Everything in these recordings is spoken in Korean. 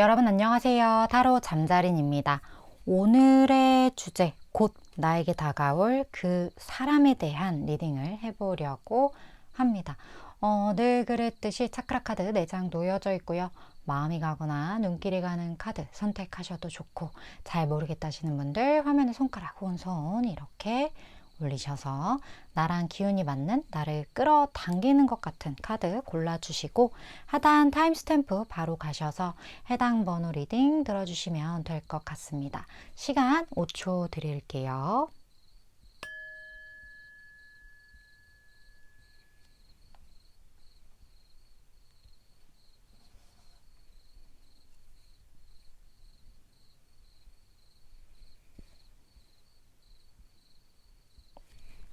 여러분 안녕하세요. 타로 잠자린입니다. 오늘의 주제, 곧 나에게 다가올 그 사람에 대한 리딩을 해보려고 합니다. 늘 그랬듯이 차크라 카드 4장 놓여져 있고요. 마음이 가거나 눈길이 가는 카드 선택하셔도 좋고, 잘 모르겠다 하시는 분들 화면에 손가락, 오른손 이렇게 올리셔서 나랑 기운이 맞는, 나를 끌어당기는 것 같은 카드 골라주시고, 하단 타임스탬프 바로 가셔서 해당 번호 리딩 들어주시면 될 것 같습니다. 시간 5초 드릴게요.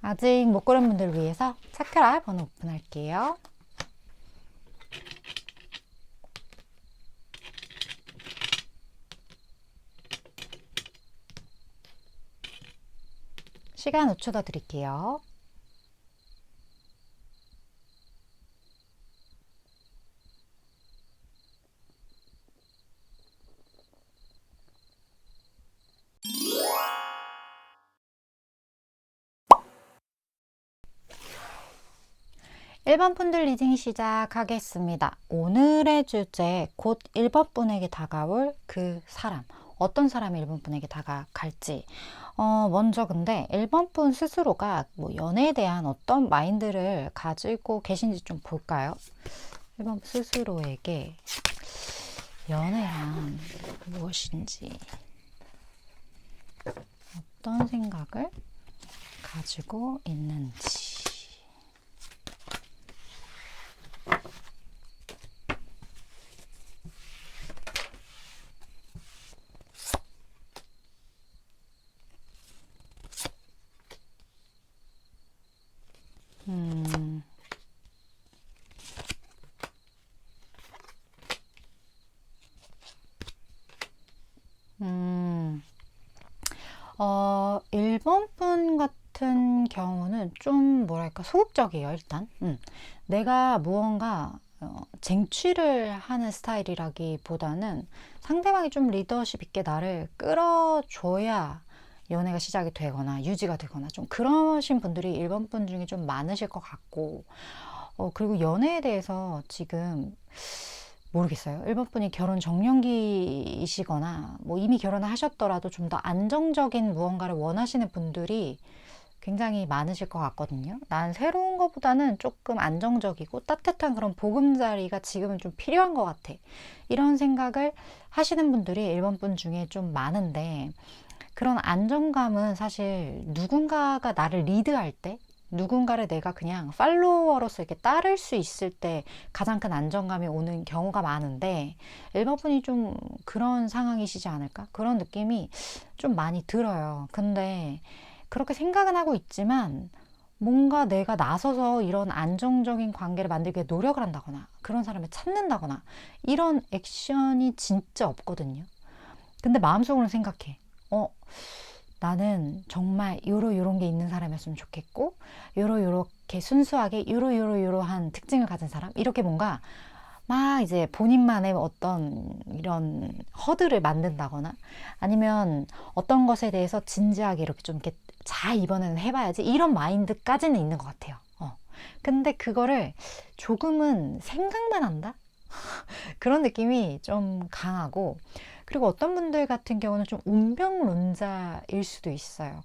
아직 못 고른 분들을 위해서 차크라 번호 오픈할게요. 시간 5초 더 드릴게요. (1번) 분들 리딩 시작하겠습니다. 오늘의 주제, 곧 1번 분에게 다가올 그 사람, 어떤 사람이 1번 분에게 다가갈지. 먼저 근데 1번 분 스스로가 연애에 대한 어떤 마인드를 가지고 계신지 좀 볼까요? 1번 스스로에게 연애란 무엇인지, 어떤 생각을 가지고 있는지. 어, 1번 분 같은 경우는 좀 뭐랄까 소극적이에요, 일단. 내가 무언가 쟁취를 하는 스타일이라기보다는 상대방이 좀 리더십 있게 나를 끌어줘야 연애가 시작이 되거나 유지가 되거나 좀 그러신 분들이 1번 분 중에 좀 많으실 것 같고, 그리고 연애에 대해서 지금 모르겠어요. 1번 분이 결혼 정년기이시거나 뭐 이미 결혼을 하셨더라도 좀 더 안정적인 무언가를 원하시는 분들이 굉장히 많으실 것 같거든요. 난 새로운 것보다는 조금 안정적이고 따뜻한 그런 보금자리가 지금은 좀 필요한 것 같아. 이런 생각을 하시는 분들이 1번 분 중에 좀 많은데, 그런 안정감은 사실 누군가가 나를 리드할 때, 누군가를 내가 그냥 팔로워로서 이렇게 따를 수 있을 때 가장 큰 안정감이 오는 경우가 많은데, 1번 분이 좀 그런 상황이시지 않을까? 그런 느낌이 좀 많이 들어요. 근데 그렇게 생각은 하고 있지만 뭔가 내가 나서서 이런 안정적인 관계를 만들기 위해 노력을 한다거나 그런 사람을 찾는다거나 이런 액션이 진짜 없거든요. 근데 마음속으로는 생각해. 나는 정말 요런 게 있는 사람이었으면 좋겠고, 요렇게 순수하게 요러한 특징을 가진 사람, 이렇게 뭔가 막 이제 본인만의 어떤 이런 허들을 만든다거나, 아니면 어떤 것에 대해서 진지하게 이렇게 좀 이렇게 자 이번에는 해봐야지, 이런 마인드까지는 있는 것 같아요. 근데 그거를 조금은 생각만 한다? 그런 느낌이 좀 강하고, 그리고 어떤 분들 같은 경우는 좀 운명론자일 수도 있어요.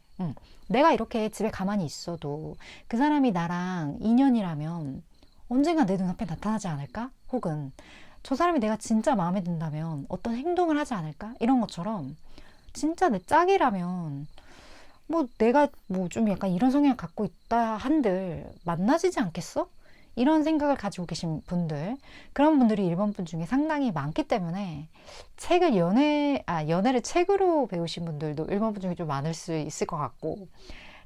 내가 이렇게 집에 가만히 있어도 그 사람이 나랑 인연이라면 언젠가 내 눈앞에 나타나지 않을까? 혹은 저 사람이 내가 진짜 마음에 든다면 어떤 행동을 하지 않을까? 이런 것처럼 진짜 내 짝이라면 뭐 내가 뭐 좀 약간 이런 성향을 갖고 있다 한들 만나지지 않겠어? 이런 생각을 가지고 계신 분들, 그런 분들이 1번 분 중에 상당히 많기 때문에 책을 연애를 책으로 배우신 분들도 1번 분 중에 좀 많을 수 있을 것 같고,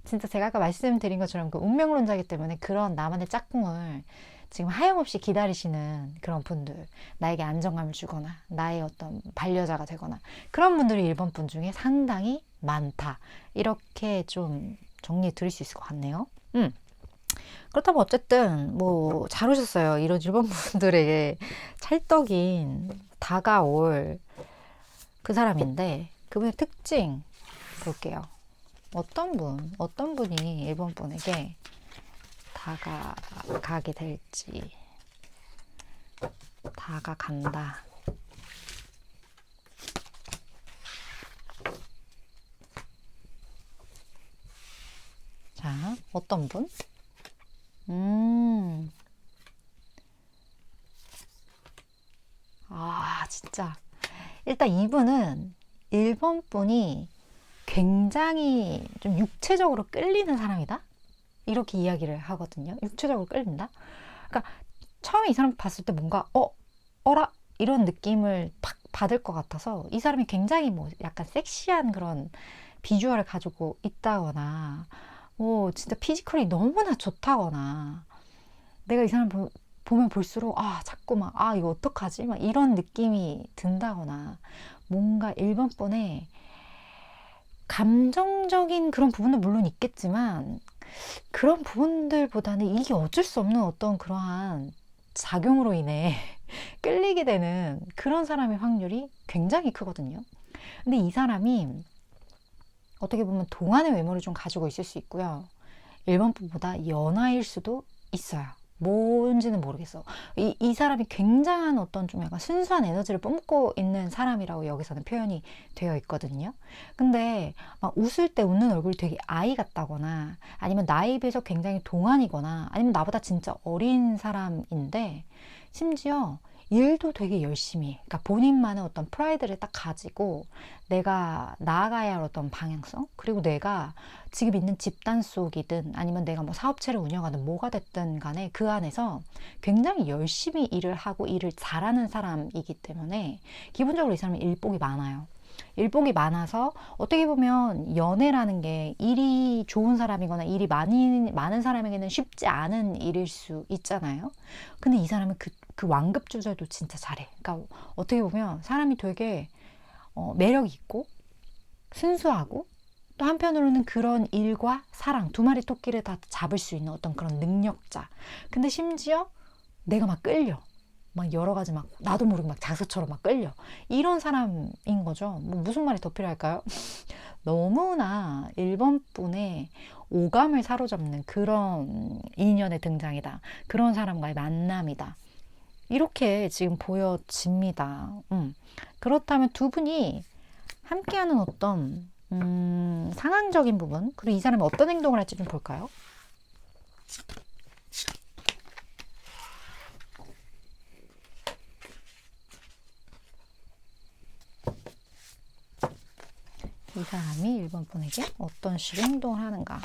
진짜 제가 아까 말씀드린 것처럼 그 운명론자이기 때문에 그런 나만의 짝꿍을 지금 하염없이 기다리시는 그런 분들, 나에게 안정감을 주거나 나의 어떤 반려자가 되거나 그런 분들이 1번 분 중에 상당히 많다, 이렇게 좀 정리해 드릴 수 있을 것 같네요. 그렇다면 어쨌든 잘 오셨어요. 이런 1번 분들에게 찰떡인 다가올 그 사람인데 그분의 특징 볼게요. 어떤 분이 1번 분에게 다가가게 될지. 다가간다. 자, 어떤 분? 진짜. 일단 이분은 1번 분이 굉장히 좀 육체적으로 끌리는 사람이다? 이렇게 이야기를 하거든요. 육체적으로 끌린다? 그러니까 처음에 이 사람 봤을 때 뭔가 어라? 이런 느낌을 팍 받을 것 같아서 이 사람이 굉장히 뭐 약간 섹시한 그런 비주얼을 가지고 있다거나 뭐 진짜 피지컬이 너무나 좋다거나 내가 이 사람 보면 볼수록 자꾸 막 이거 어떡하지? 막 이런 느낌이 든다거나 뭔가 1번 분의 감정적인 그런 부분도 물론 있겠지만 그런 부분들보다는 이게 어쩔 수 없는 어떤 그러한 작용으로 인해 끌리게 되는 그런 사람의 확률이 굉장히 크거든요. 근데 이 사람이 어떻게 보면 동안의 외모를 좀 가지고 있을 수 있고요. 1번 분보다 연하일 수도 있어요. 뭔지는 모르겠어. 이 사람이 굉장한 어떤 좀 약간 순수한 에너지를 뿜고 있는 사람이라고 여기서는 표현이 되어 있거든요. 근데 막 웃을 때 웃는 얼굴이 되게 아이 같다거나 아니면 나이에 비해서 굉장히 동안이거나 아니면 나보다 진짜 어린 사람인데 심지어 일도 되게 열심히 해. 그러니까 본인만의 어떤 프라이드를 딱 가지고 내가 나아가야 할 어떤 방향성 그리고 내가 지금 있는 집단 속이든 아니면 내가 뭐 사업체를 운영하든 뭐가 됐든 간에 그 안에서 굉장히 열심히 일을 하고 일을 잘하는 사람이기 때문에 기본적으로 이 사람은 일복이 많아요. 일복이 많아서 어떻게 보면 연애라는 게 일이 좋은 사람이거나 일이 많은 사람에게는 쉽지 않은 일일 수 있잖아요. 근데 이 사람은 그 완급 조절도 진짜 잘해. 그러니까 어떻게 보면 사람이 되게 매력이 있고 순수하고 또 한편으로는 그런 일과 사랑 두 마리 토끼를 다 잡을 수 있는 어떤 그런 능력자. 근데 심지어 내가 막 끌려. 막 여러 가지 막 나도 모르게 막 자수처럼 막 끌려. 이런 사람인 거죠. 뭐 무슨 말이 더 필요할까요? 너무나 1번 분의 오감을 사로잡는 그런 인연의 등장이다. 그런 사람과의 만남이다. 이렇게 지금 보여집니다. 그렇다면 두 분이 함께하는 어떤 상황적인 부분 그리고 이 사람이 어떤 행동을 할지 좀 볼까요? 이 사람이 1번 분에게 어떤 식의 행동을 하는가.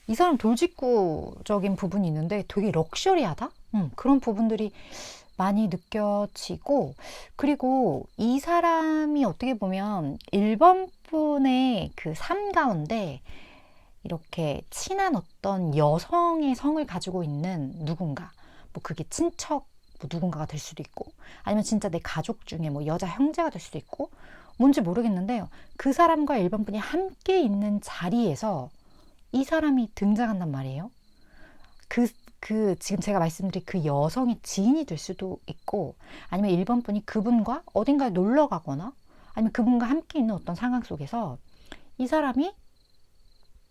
이 사람 돌직구적인 부분이 있는데 되게 럭셔리하다? 그런 부분들이 많이 느껴지고, 그리고 이 사람이 어떻게 보면 1번 분의 그 삶 가운데 이렇게 친한 어떤 여성의 성을 가지고 있는 누군가, 뭐 그게 친척 뭐 누군가가 될 수도 있고, 아니면 진짜 내 가족 중에 뭐 여자 형제가 될 수도 있고, 뭔지 모르겠는데요. 그 사람과 1번 분이 함께 있는 자리에서 이 사람이 등장한단 말이에요. 지금 제가 말씀드린 그 여성이 지인이 될 수도 있고, 아니면 1번 분이 그분과 어딘가에 놀러 가거나, 아니면 그분과 함께 있는 어떤 상황 속에서 이 사람이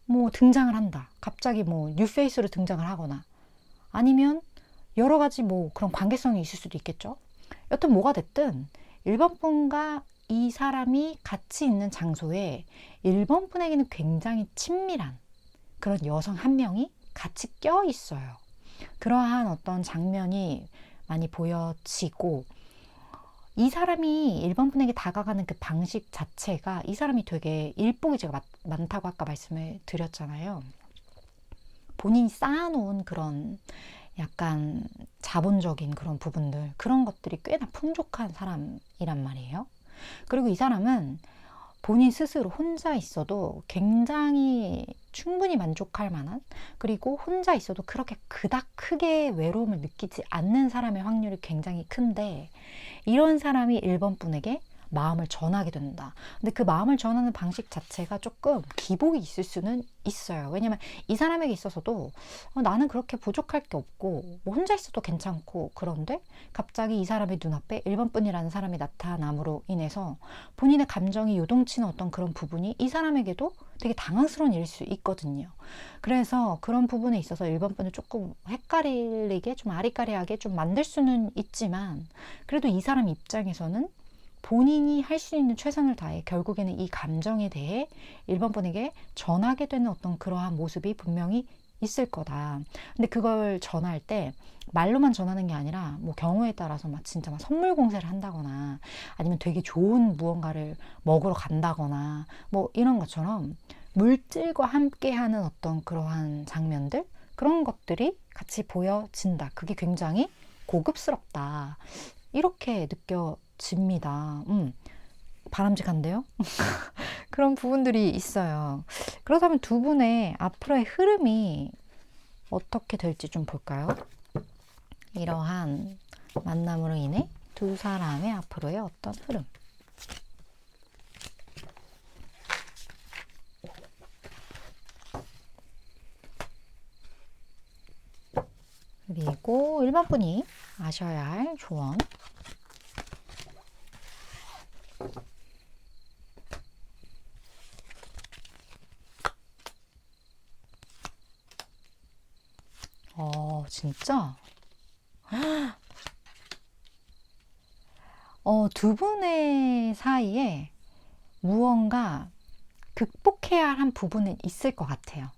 뭐 등장을 한다. 갑자기 뭐 뉴페이스로 등장을 하거나, 아니면 여러 가지 뭐 그런 관계성이 있을 수도 있겠죠. 여튼 뭐가 됐든 1번 분과 이 사람이 같이 있는 장소에 1번 분에게는 굉장히 친밀한 그런 여성 한 명이 같이 껴 있어요. 그러한 어떤 장면이 많이 보여지고, 이 사람이 1번 분에게 다가가는 그 방식 자체가 이 사람이 되게 일복이 제가 많다고 아까 말씀을 드렸잖아요. 본인이 쌓아놓은 그런 약간 자본적인 그런 부분들, 그런 것들이 꽤나 풍족한 사람이란 말이에요. 그리고 이 사람은 본인 스스로 혼자 있어도 굉장히 충분히 만족할 만한, 그리고 혼자 있어도 그렇게 그닥 크게 외로움을 느끼지 않는 사람의 확률이 굉장히 큰데, 이런 사람이 1번 분에게 마음을 전하게 된다. 근데 그 마음을 전하는 방식 자체가 조금 기복이 있을 수는 있어요. 왜냐면 이 사람에게 있어서도 나는 그렇게 부족할 게 없고 뭐 혼자 있어도 괜찮고, 그런데 갑자기 이 사람의 눈앞에 1번 분이라는 사람이 나타남으로 인해서 본인의 감정이 요동치는 어떤 그런 부분이 이 사람에게도 되게 당황스러운 일일 수 있거든요. 그래서 그런 부분에 있어서 1번 분을 조금 헷갈리게, 좀 아리까리하게 좀 만들 수는 있지만, 그래도 이 사람 입장에서는 본인이 할 수 있는 최선을 다해 결국에는 이 감정에 대해 1번 분에게 전하게 되는 어떤 그러한 모습이 분명히 있을 거다. 근데 그걸 전할 때 말로만 전하는 게 아니라 뭐 경우에 따라서 막 진짜 막 선물 공세를 한다거나, 아니면 되게 좋은 무언가를 먹으러 간다거나 뭐 이런 것처럼 물질과 함께하는 어떤 그러한 장면들, 그런 것들이 같이 보여진다. 그게 굉장히 고급스럽다. 이렇게 느껴집니다. 바람직한데요? 그런 부분들이 있어요. 그렇다면 두 분의 앞으로의 흐름이 어떻게 될지 좀 볼까요? 이러한 만남으로 인해 두 사람의 앞으로의 어떤 흐름. 그리고 1번 분이 아셔야 할 조언. 진짜? 두 분의 사이에 무언가 극복해야 할 부분은 있을 것 같아요.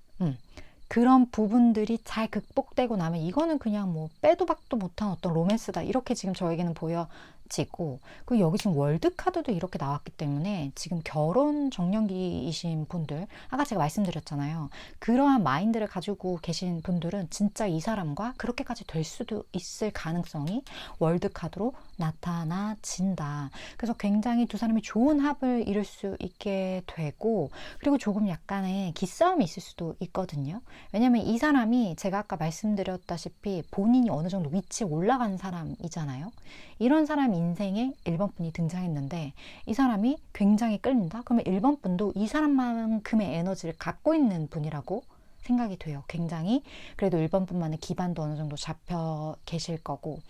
그런 부분들이 잘 극복되고 나면 이거는 그냥 뭐 빼도 박도 못한 어떤 로맨스다, 이렇게 지금 저에게는 보여지고, 그리고 여기 지금 월드카드도 이렇게 나왔기 때문에 지금 결혼 정년기이신 분들, 아까 제가 말씀드렸잖아요. 그러한 마인드를 가지고 계신 분들은 진짜 이 사람과 그렇게까지 될 수도 있을 가능성이 월드카드로 나타나진다. 그래서 굉장히 두 사람이 좋은 합을 이룰 수 있게 되고, 그리고 조금 약간의 기싸움이 있을 수도 있거든요. 왜냐면 이 사람이 제가 아까 말씀드렸다시피 본인이 어느 정도 위치에 올라간 사람이잖아요. 이런 사람 인생에 1번 분이 등장했는데 이 사람이 굉장히 끌린다? 그러면 1번 분도 이 사람만큼의 에너지를 갖고 있는 분이라고 생각이 돼요. 굉장히 그래도 1번 분만의 기반도 어느 정도 잡혀 계실 거고,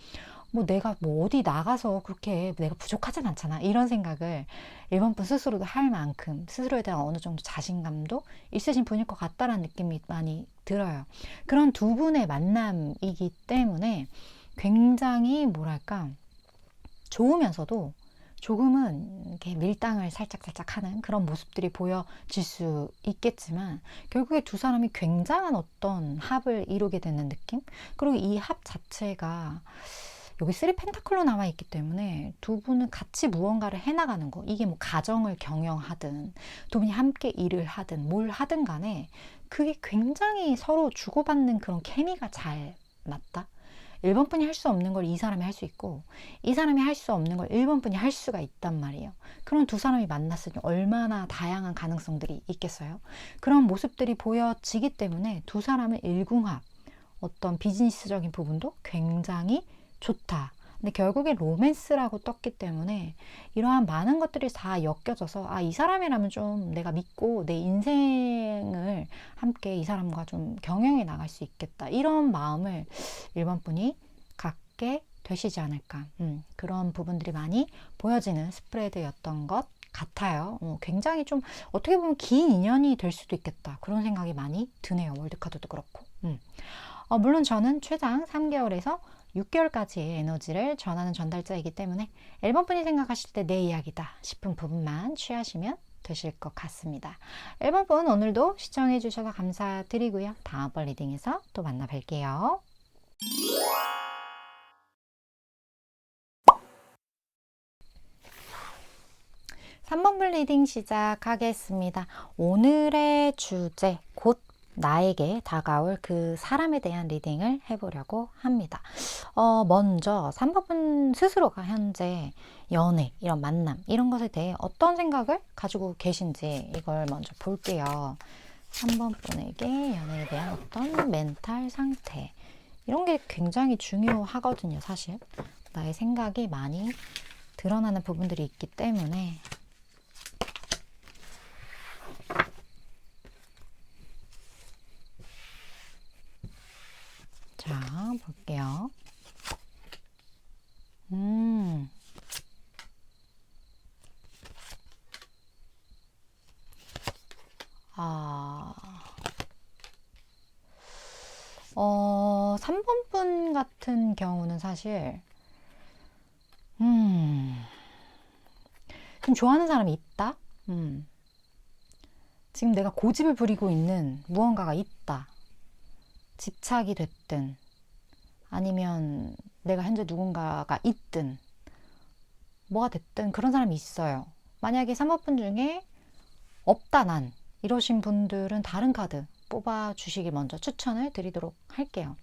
뭐 내가 뭐 어디 나가서 그렇게 내가 부족하진 않잖아, 이런 생각을 1번 분 스스로도 할 만큼 스스로에 대한 어느 정도 자신감도 있으신 분일 것 같다라는 느낌이 많이 들어요. 그런 두 분의 만남이기 때문에 굉장히 뭐랄까 좋으면서도 조금은 이렇게 밀당을 살짝살짝 하는 그런 모습들이 보여질 수 있겠지만, 결국에 두 사람이 굉장한 어떤 합을 이루게 되는 느낌? 그리고 이 합 자체가 여기 3 펜타클로 나와 있기 때문에 두 분은 같이 무언가를 해나가는 거, 이게 뭐 가정을 경영하든 두 분이 함께 일을 하든 뭘 하든 간에 그게 굉장히 서로 주고받는 그런 케미가 잘 맞다. 1번 분이 할 수 없는 걸 이 사람이 할 수 있고, 이 사람이 할 수 없는 걸 1번 분이 할 수가 있단 말이에요. 그런 두 사람이 만났으니 얼마나 다양한 가능성들이 있겠어요. 그런 모습들이 보여지기 때문에 두 사람의 일궁합, 어떤 비즈니스적인 부분도 굉장히 좋다. 근데 결국에 로맨스라고 떴기 때문에 이러한 많은 것들이 다 엮여져서 이 사람이라면 좀 내가 믿고 내 인생을 함께 이 사람과 좀 경영해 나갈 수 있겠다, 이런 마음을 1번 분이 갖게 되시지 않을까. 그런 부분들이 많이 보여지는 스프레드였던 것 같아요. 굉장히 좀 어떻게 보면 긴 인연이 될 수도 있겠다, 그런 생각이 많이 드네요. 월드카드도 그렇고. 물론 저는 최장 3개월에서 6개월까지의 에너지를 전하는 전달자이기 때문에 1번 분이 생각하실 때 내 이야기다 싶은 부분만 취하시면 되실 것 같습니다. 1번 분 오늘도 시청해 주셔서 감사드리고요. 다음번 리딩에서 또 만나 뵐게요. 3번 분 리딩 시작하겠습니다. 오늘의 주제, 곧 나에게 다가올 그 사람에 대한 리딩을 해보려고 합니다. 먼저 3번 분 스스로가 현재 연애, 이런 만남, 이런 것에 대해 어떤 생각을 가지고 계신지 이걸 먼저 볼게요. 3번 분에게 연애에 대한 어떤 멘탈 상태, 이런 게 굉장히 중요하거든요. 사실 나의 생각이 많이 드러나는 부분들이 있기 때문에 자, 볼게요. 아, 3번 분 같은 경우는 사실, 좀 좋아하는 사람이 있다? 지금 내가 고집을 부리고 있는 무언가가 있다. 집착이 됐든, 아니면 내가 현재 누군가가 있든, 뭐가 됐든 그런 사람이 있어요. 만약에 3번 분 중에 없다, 난. 이러신 분들은 다른 카드 뽑아 주시길 먼저 추천을 드리도록 할게요.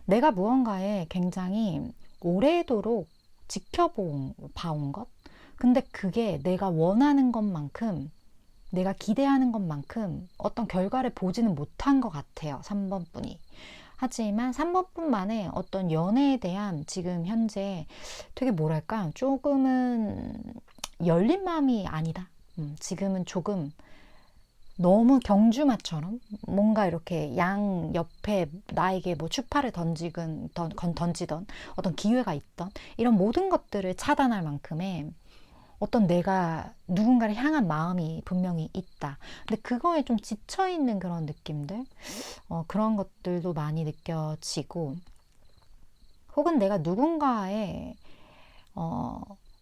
내가 무언가에 굉장히 오래도록 봐온 것? 근데 그게 내가 원하는 것만큼, 내가 기대하는 것만큼 어떤 결과를 보지는 못한 것 같아요. 3번 분이. 하지만 3번 분만의 어떤 연애에 대한 지금 현재 되게 뭐랄까, 조금은 열린 마음이 아니다. 지금은 조금 너무 경주마처럼 뭔가 이렇게 양 옆에 나에게 뭐 추파를 던지던 어떤 기회가 있던 이런 모든 것들을 차단할 만큼의 어떤 내가 누군가를 향한 마음이 분명히 있다. 근데 그거에 좀 지쳐있는 그런 느낌들, 그런 것들도 많이 느껴지고, 혹은 내가 누군가의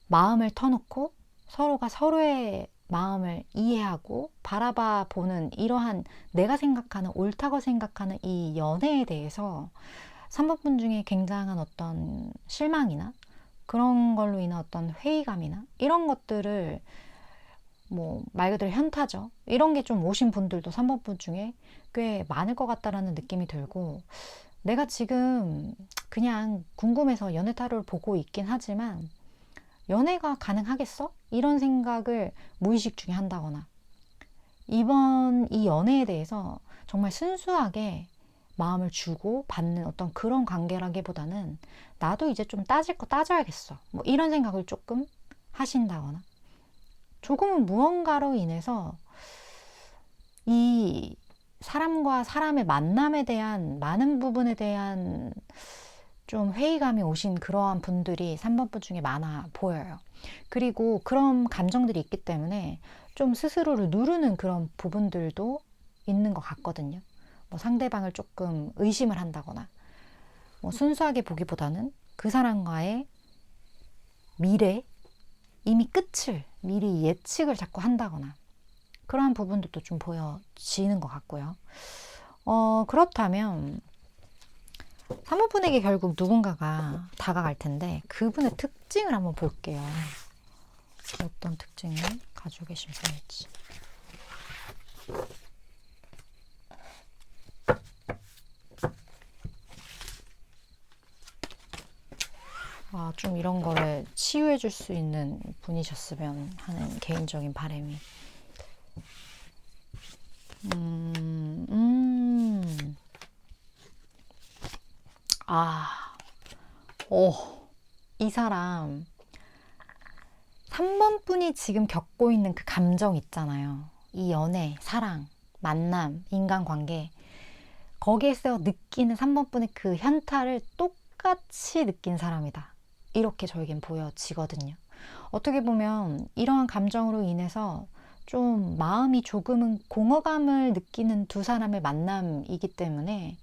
마음을 터놓고 서로가 서로의 마음을 이해하고 바라봐 보는 이러한 내가 생각하는 옳다고 생각하는 이 연애에 대해서 3번 분 중에 굉장한 어떤 실망이나 그런 걸로 인한 어떤 회의감이나 이런 것들을 뭐 말 그대로 현타죠. 이런 게 좀 오신 분들도 3번 분 중에 꽤 많을 것 같다라는 느낌이 들고, 내가 지금 그냥 궁금해서 연애 타로를 보고 있긴 하지만 연애가 가능하겠어? 이런 생각을 무의식 중에 한다거나, 이번 이 연애에 대해서 정말 순수하게 마음을 주고 받는 어떤 그런 관계라기보다는 나도 이제 좀 따질 거 따져야겠어. 뭐 이런 생각을 조금 하신다거나, 조금은 무언가로 인해서 이 사람과 사람의 만남에 대한 많은 부분에 대한 좀 회의감이 오신 그러한 분들이 3번 분 중에 많아 보여요. 그리고 그런 감정들이 있기 때문에 좀 스스로를 누르는 그런 부분들도 있는 것 같거든요. 뭐 상대방을 조금 의심을 한다거나, 뭐 순수하게 보기보다는 그 사람과의 미래, 이미 끝을 미리 예측을 자꾸 한다거나, 그러한 부분들도 좀 보여지는 것 같고요. 그렇다면 3번 분에게 결국 누군가가 다가갈 텐데, 그분의 특징을 한번 볼게요. 어떤 특징을 가지고 계신 분일지. 좀 이런 거를 치유해 줄 수 있는 분이셨으면 하는 개인적인 바람이. 이 사람 3번 분이 지금 겪고 있는 그 감정 있잖아요. 이 연애, 사랑, 만남, 인간관계, 거기에서 느끼는 3번 분의 그 현타를 똑같이 느낀 사람이다. 이렇게 저에겐 보여지거든요. 어떻게 보면 이러한 감정으로 인해서 좀 마음이 조금은 공허감을 느끼는 두 사람의 만남이기 때문에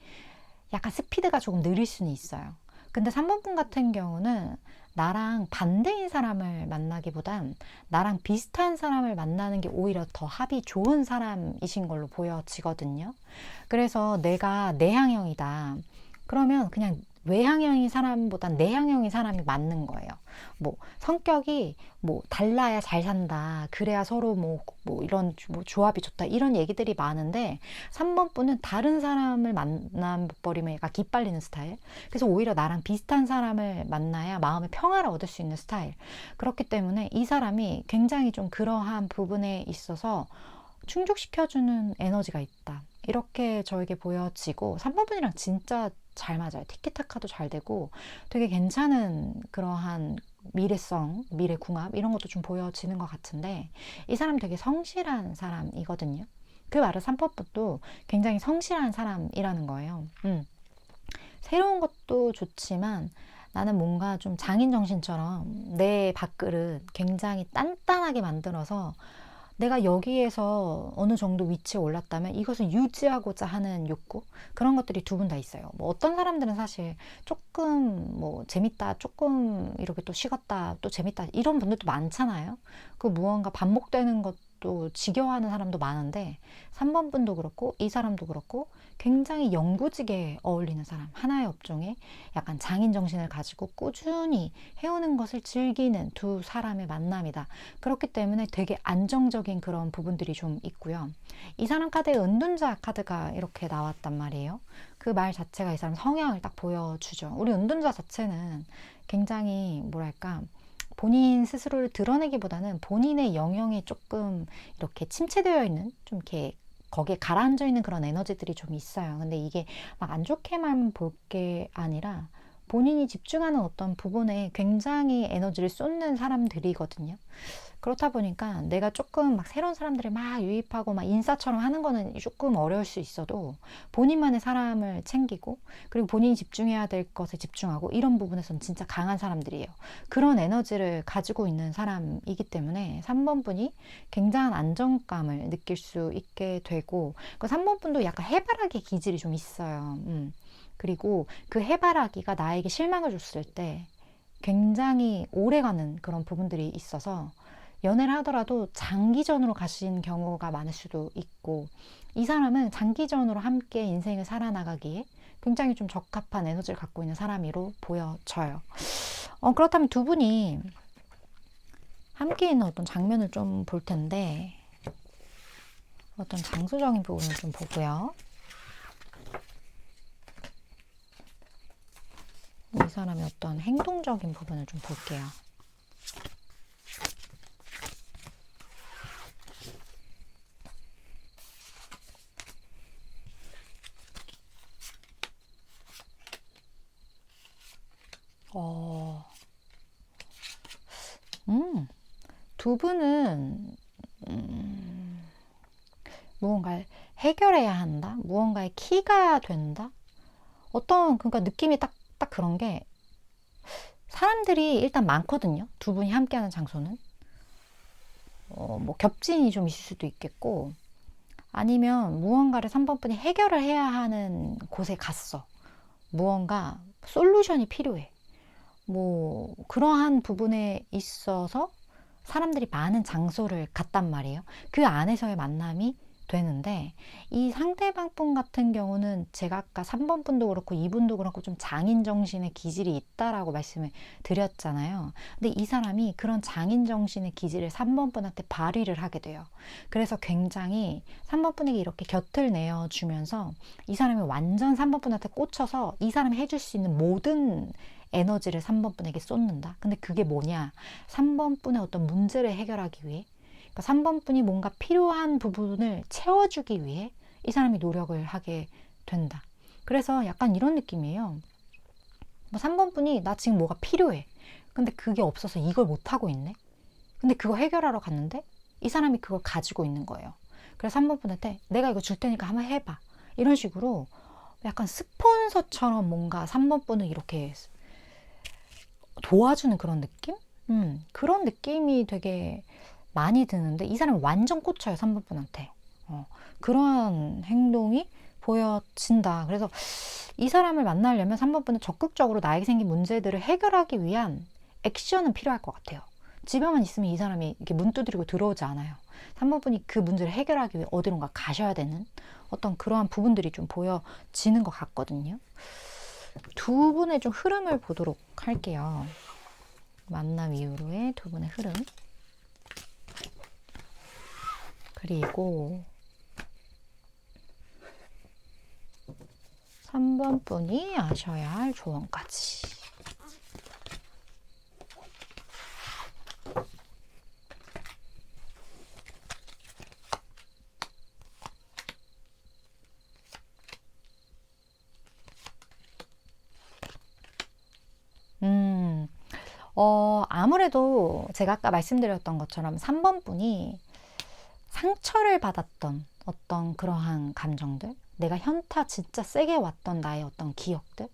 약간 스피드가 조금 느릴 수는 있어요. 근데 3번 분 같은 경우는 나랑 반대인 사람을 만나기보단 나랑 비슷한 사람을 만나는 게 오히려 더 합이 좋은 사람이신 걸로 보여지거든요. 그래서 내가 내향형이다. 그러면 그냥 외향형인 사람보단 내향형인 사람이 맞는 거예요. 뭐 성격이 뭐 달라야 잘 산다. 그래야 서로 뭐 이런 뭐 조합이 좋다. 이런 얘기들이 많은데 3번 분은 다른 사람을 만나버리면 약간 기빨리는 스타일. 그래서 오히려 나랑 비슷한 사람을 만나야 마음의 평화를 얻을 수 있는 스타일. 그렇기 때문에 이 사람이 굉장히 좀 그러한 부분에 있어서 충족시켜주는 에너지가 있다. 이렇게 저에게 보여지고 3번 분이랑 진짜 잘 맞아요. 티키타카도 잘 되고 되게 괜찮은 그러한 미래성, 미래궁합 이런 것도 좀 보여지는 것 같은데 이 사람 되게 성실한 사람이거든요. 그 말은 3번분도 굉장히 성실한 사람이라는 거예요. 새로운 것도 좋지만 나는 뭔가 좀 장인 정신처럼 내 밥그릇 굉장히 단단하게 만들어서 내가 여기에서 어느 정도 위치에 올랐다면 이것을 유지하고자 하는 욕구, 그런 것들이 두 분 다 있어요. 뭐 어떤 사람들은 사실 조금 뭐 재밌다, 조금 이렇게 또 식었다, 또 재밌다 이런 분들도 많잖아요. 그 무언가 반복되는 것도 지겨워하는 사람도 많은데 3번 분도 그렇고 이 사람도 그렇고 굉장히 영구지게 어울리는 사람, 하나의 업종에 약간 장인 정신을 가지고 꾸준히 해오는 것을 즐기는 두 사람의 만남이다. 그렇기 때문에 되게 안정적인 그런 부분들이 좀 있고요. 이 사람 카드에 은둔자 카드가 이렇게 나왔단 말이에요. 그 말 자체가 이 사람 성향을 딱 보여주죠. 우리 은둔자 자체는 굉장히 뭐랄까 본인 스스로를 드러내기보다는 본인의 영역에 조금 이렇게 침체되어 있는, 좀 이렇게 거기에 가라앉아 있는 그런 에너지들이 좀 있어요. 근데 이게 막 안 좋게만 볼 게 아니라 본인이 집중하는 어떤 부분에 굉장히 에너지를 쏟는 사람들이거든요. 그렇다 보니까 내가 조금 막 새로운 사람들을 막 유입하고 막 인싸처럼 하는 거는 조금 어려울 수 있어도 본인만의 사람을 챙기고 그리고 본인이 집중해야 될 것에 집중하고 이런 부분에서는 진짜 강한 사람들이에요. 그런 에너지를 가지고 있는 사람이기 때문에 3번 분이 굉장한 안정감을 느낄 수 있게 되고 그 3번 분도 약간 해바라기 기질이 좀 있어요. 그리고 그 해바라기가 나에게 실망을 줬을 때 굉장히 오래가는 그런 부분들이 있어서 연애를 하더라도 장기전으로 가신 경우가 많을 수도 있고 이 사람은 장기전으로 함께 인생을 살아나가기에 굉장히 좀 적합한 에너지를 갖고 있는 사람으로 보여져요. 그렇다면 두 분이 함께 있는 어떤 장면을 좀 볼 텐데 어떤 장소적인 부분을 좀 보고요. 이 사람의 어떤 행동적인 부분을 좀 볼게요. 두 분은 무언가를 해결해야 한다? 무언가의 키가 된다? 그러니까 느낌이 딱 그런 게 사람들이 일단 많거든요. 두 분이 함께하는 장소는. 뭐 겹진이 좀 있을 수도 있겠고 아니면 무언가를 3번 분이 해결을 해야 하는 곳에 갔어. 무언가 솔루션이 필요해. 뭐 그러한 부분에 있어서 사람들이 많은 장소를 갔단 말이에요. 그 안에서의 만남이 되는데 이 상대방 분 같은 경우는 제가 아까 3번 분도 그렇고 2분도 그렇고 좀 장인 정신의 기질이 있다라고 말씀을 드렸잖아요. 근데 이 사람이 그런 장인 정신의 기질을 3번 분한테 발휘를 하게 돼요. 그래서 굉장히 3번 분에게 이렇게 곁을 내어주면서 이 사람이 완전 3번 분한테 꽂혀서 이 사람이 해줄 수 있는 모든 에너지를 3번 분에게 쏟는다. 근데 그게 뭐냐? 3번 분의 어떤 문제를 해결하기 위해, 그러니까 3번 분이 뭔가 필요한 부분을 채워주기 위해 이 사람이 노력을 하게 된다. 그래서 약간 이런 느낌이에요. 뭐 3번 분이 나 지금 뭐가 필요해. 근데 그게 없어서 이걸 못하고 있네. 근데 그거 해결하러 갔는데 이 사람이 그걸 가지고 있는 거예요. 그래서 3번 분한테 내가 이거 줄 테니까 한번 해봐. 이런 식으로 약간 스폰서처럼 뭔가 3번 분을 이렇게 도와주는 그런 느낌? 그런 느낌이 되게 많이 드는데 이 사람이 완전 꽂혀요. 3번 분한테. 그런 행동이 보여진다. 그래서 이 사람을 만나려면 3번 분은 적극적으로 나에게 생긴 문제들을 해결하기 위한 액션은 필요할 것 같아요. 집에만 있으면 이 사람이 이렇게 문 두드리고 들어오지 않아요. 3번 분이 그 문제를 해결하기 위해 어디론가 가셔야 되는 어떤 그러한 부분들이 좀 보여지는 것 같거든요. 두 분의 좀 흐름을 보도록 할게요. 만남 이후로의 두 분의 흐름. 그리고 3번 분이 아셔야 할 조언까지. 아무래도 제가 아까 말씀드렸던 것처럼 3번 분이 상처를 받았던 어떤 그러한 감정들, 내가 현타 진짜 세게 왔던 나의 어떤 기억들,